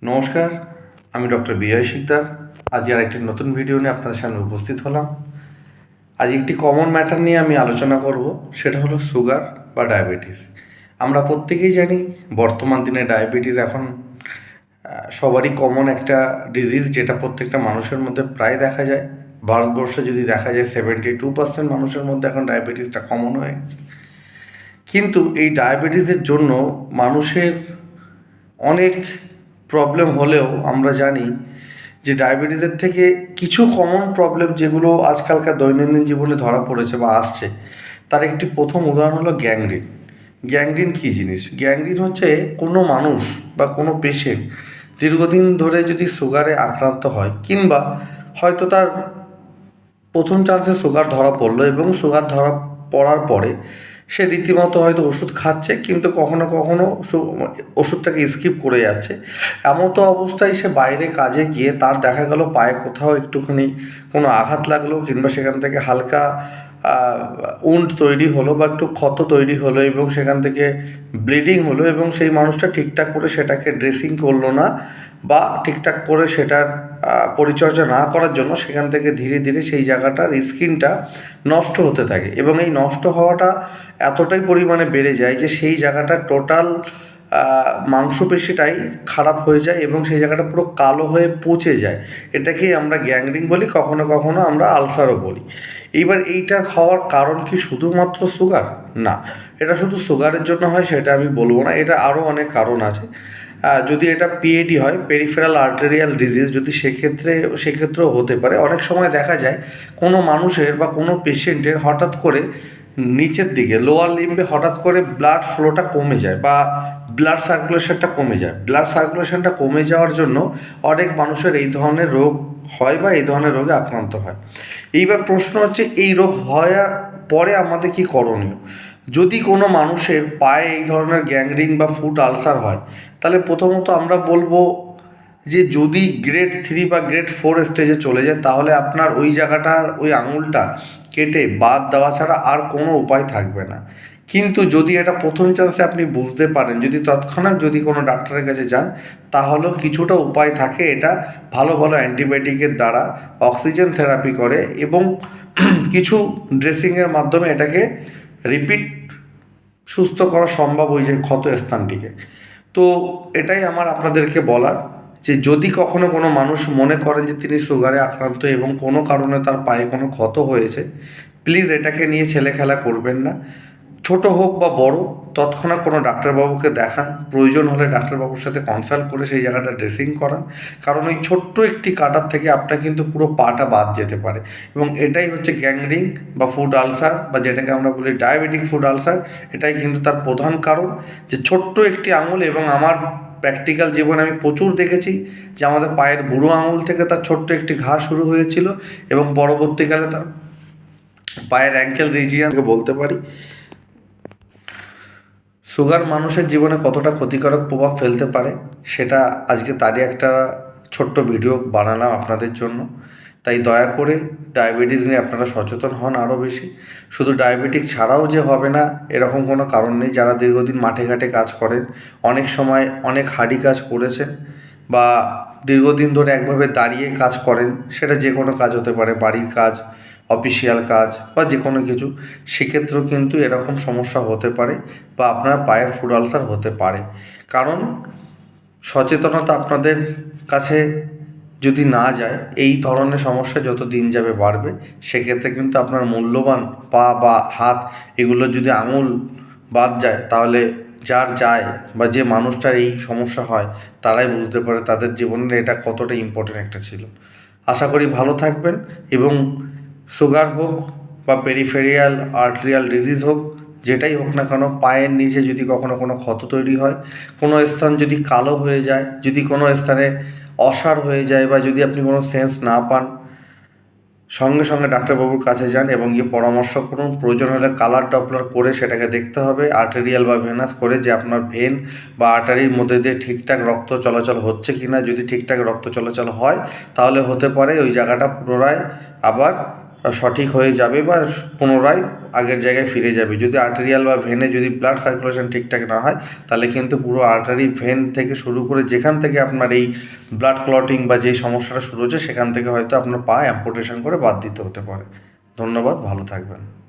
নমস্কার, আমি ডক্টর বিজয় শিকদার। আজ আর একটি নতুন ভিডিও নিয়ে আপনাদের সামনে উপস্থিত হলাম। আজ একটি কমন ম্যাটার নিয়ে আমি আলোচনা করব, সেটা হলো সুগার বা ডায়াবেটিস। আমরা প্রত্যেকেই জানি বর্তমান দিনে ডায়াবেটিস এখন সবারই কমন একটা ডিজিজ, যেটা প্রত্যেকটা মানুষের মধ্যে প্রায় দেখা যায়। ভারতবর্ষে যদি দেখা যায় 72% মানুষের মধ্যে এখন ডায়াবেটিসটা কমন হয়ে গেছে। কিন্তু এই ডায়াবেটিসের জন্য মানুষের অনেক প্রবলেম হলেও আমরা জানি যে ডায়াবেটিসের থেকে কিছু কমন প্রবলেম যেগুলো আজকালকার দৈনন্দিন জীবনে ধরা পড়েছে বা আসছে, তার একটি প্রথম উদাহরণ হলো গ্যাংগ্রিন। গ্যাংগ্রিন কী জিনিস? গ্যাংগ্রিন হচ্ছে কোনো মানুষ বা কোনো পেশেন্ট দীর্ঘদিন ধরে যদি সুগারে আক্রান্ত হয়, কিংবা হয়তো তার প্রথম চান্সে সুগার ধরা পড়লো এবং সুগার ধরা পড়ার পরে সে রীতিমতো হয়তো ওষুধ খাচ্ছে, কিন্তু কখনো কখনো ওষুধটাকে স্কিপ করে যাচ্ছে। এমতো অবস্থায় সে বাইরে কাজে গিয়ে তার দেখা গেল পায়ে কোথাও একটুখানি কোনো আঘাত লাগলো, কিংবা সেখান থেকে হালকা উন্ড তৈরি হলো বা একটু ক্ষত তৈরি হলো এবং সেখান থেকে ব্লিডিং হলো, এবং সেই মানুষটা ঠিকঠাক করে সেটাকে ড্রেসিং করলো না বা ঠিকঠাক করে সেটার পরিচর্যা না করার জন্য সেখান থেকে ধীরে ধীরে সেই জায়গাটার স্কিনটা নষ্ট হতে থাকে, এবং এই নষ্ট হওয়াটা এতটাই পরিমাণে বেড়ে যায় যে সেই জায়গাটার টোটাল মাংসপেশিটাই খারাপ হয়ে যায় এবং সেই জায়গাটা পুরো কালো হয়ে পচে যায়। এটাকেই আমরা গ্যাংগ্রিন বলি, কখনো কখনো আমরা আলসারও বলি। এইবার এইটা হওয়ার কারণ কি শুধুমাত্র সুগার? না, এটা শুধু সুগারের জন্য হয় সেটা আমি বলবো না, এটা আরও অনেক কারণ আছে। যদি এটা পিএডি হয়, পেরিফেরাল আর্টেরিয়াল ডিজিজ, যদি সেক্ষেত্রেও হতে পারে। অনেক সময় দেখা যায় কোনো মানুষের বা কোনো পেশেন্টের হঠাৎ করে নিচের দিকে লোয়ার লিম্বে হঠাৎ করে ব্লাড ফ্লোটা কমে যায় বা ব্লাড সার্কুলেশনটা কমে যায়। ব্লাড সার্কুলেশনটা কমে যাওয়ার জন্য অনেক মানুষের এই ধরনের রোগ হয় বা এই ধরনের রোগে আক্রান্ত হয়। এইবার প্রশ্ন হচ্ছে, এই রোগ হওয়ার পরে আমাদের কি করণীয়? যদি কোনো মানুষের পায়ে এই ধরনের গ্যাংগ্রিন বা ফুট আলসার হয়, তাহলে প্রথমত আমরা বলবো যে যদি গ্রেড 3 বা গ্রেড 4 স্টেজে চলে যায়, তাহলে আপনার ওই জায়গাটার ওই আঙুলটা কেটে বাদ দেওয়া ছাড়া আর কোনো উপায় থাকবে না। কিন্তু যদি এটা প্রথম চান্সে আপনি বুঝতে পারেন, যদি তৎক্ষণাৎ যদি কোনো ডাক্তারের কাছে যান, তাহলেও কিছুটা উপায় থাকে। এটা ভালো ভালো অ্যান্টিবায়োটিকের দ্বারা অক্সিজেন থেরাপি করে এবং কিছু ড্রেসিংয়ের মাধ্যমে এটাকে রিপিট সুস্থ করা সম্ভব ওই যে ক্ষত স্থানটিকে। তো এটাই আমার আপনাদেরকে বলার, যে যদি কখনো কোনো মানুষ মনে করেন যে তিনি সুগারে আক্রান্ত এবং কোনো কারণে তার পায়ে কোনো ক্ষত হয়েছে, প্লিজ এটাকে নিয়ে ছেলেখেলা করবেন না। ছোট হোক বা বড়, তৎক্ষণাৎ কোনো ডাক্তারবাবুকে দেখান। প্রয়োজন হলে ডাক্তারবাবুর সাথে কনসাল্ট করে সেই জায়গাটা ড্রেসিং করান, কারণ ওই ছোট্ট একটি কাটার থেকে আপনার কিন্তু পুরো পাটা বাদ যেতে পারে। এবং এটাই হচ্ছে গ্যাংগ্রিন বা ফুড আলসার, বা যেটাকে আমরা বলি ডায়াবেটিক ফুড আলসার। এটাই কিন্তু তার প্রধান কারণ, যে ছোট্ট একটি আঙুল। এবং আমার প্র্যাকটিক্যাল জীবনে আমি প্রচুর দেখেছি যে আমাদের পায়ের বুড়ো আঙুল থেকে তার ছোট্ট একটি ঘা শুরু হয়েছিল এবং পরবর্তীকালে তার পায়ের অ্যাঙ্কেল রিজিয়নকে বলতে পারি। সুগার মানুষের জীবনে কতটা ক্ষতিকারক প্রভাব ফেলতে পারে, সেটা আজকে তারই একটা ছোট্ট ভিডিও বানালাম আপনাদের জন্য। তাই দয়া করে ডায়াবেটিস নিয়ে আপনারা সচেতন হন আরও বেশি। শুধু ডায়াবেটিক ছাড়াও যে হবে না এরকম কোনো কারণ নেই। যারা দীর্ঘদিন মাঠে ঘাটে কাজ করেন, অনেক সময় অনেক হার্ডি কাজ করেছেন, বা দীর্ঘদিন ধরে একভাবে দাঁড়িয়ে কাজ করেন, সেটা যে কোনো কাজ হতে পারে, বাড়ির কাজ, অফিসিয়াল কাজ বা যে কোনো কিছু, সেক্ষেত্রেও কিন্তু এরকম সমস্যা হতে পারে বা আপনার পায়ের ফুড আলসার হতে পারে। কারণ সচেতনতা আপনাদের কাছে যদি না যায়, এই ধরনের সমস্যা যত দিন যাবে বাড়বে। সেক্ষেত্রে কিন্তু আপনার মূল্যবান পা বা হাত, এগুলো যদি আঙুল বাদ যায়, তাহলে যার যায় বা যে মানুষটার এই সমস্যা হয়, তারাই বুঝতে পারে তাদের জীবনে এটা কতটা ইম্পর্টেন্ট একটা ছিল। আশা করি ভালো থাকবেন, এবং সুগার হোক বা পেরিফেরিয়াল আর্টেরিয়াল ডিজিজ হোক, যেটাই হোক না কেন, পায়ের নিচে যদি কখনো কোনো ক্ষত তৈরি হয়, কোনো স্থান যদি কালো হয়ে যায়, যদি কোনো স্থানে অসাড় হয়ে যায়, বা যদি আপনি কোনো সেন্স না পান, সঙ্গে সঙ্গে ডাক্তারবাবুর কাছে যান এবং গিয়ে পরামর্শ করুন। প্রয়োজন হলে কালার ডপলার করে সেটাকে দেখতে হবে, আর্টেরিয়াল বা ভেনাস করে, যে আপনার ভেন বা আর্টারির মধ্যে দিয়ে ঠিকঠাক রক্ত চলাচল হচ্ছে কি না। যদি ঠিকঠাক রক্ত চলাচল হয়, তাহলে হতে পারে ওই জায়গাটা পুনরায় আবার সঠিক হয়ে যাবে বা পুনরায় আগের জায়গায় ফিরে যাবে। যদি আর্টেরিয়াল বা ভেনে যদি ব্লাড সার্কুলেশন ঠিকঠাক না হয়, তাহলে কিন্তু পুরো আর্টারি, ভেন থেকে শুরু করে যেখান থেকে আপনার এই ব্লাড ক্লটিং বা যেই সমস্যাটা শুরু হচ্ছে, সেখান থেকে হয়তো আপনার পা অ্যাম্পুটেশন করে বাদ দিতে হতে পারে। ধন্যবাদ, ভালো থাকবেন।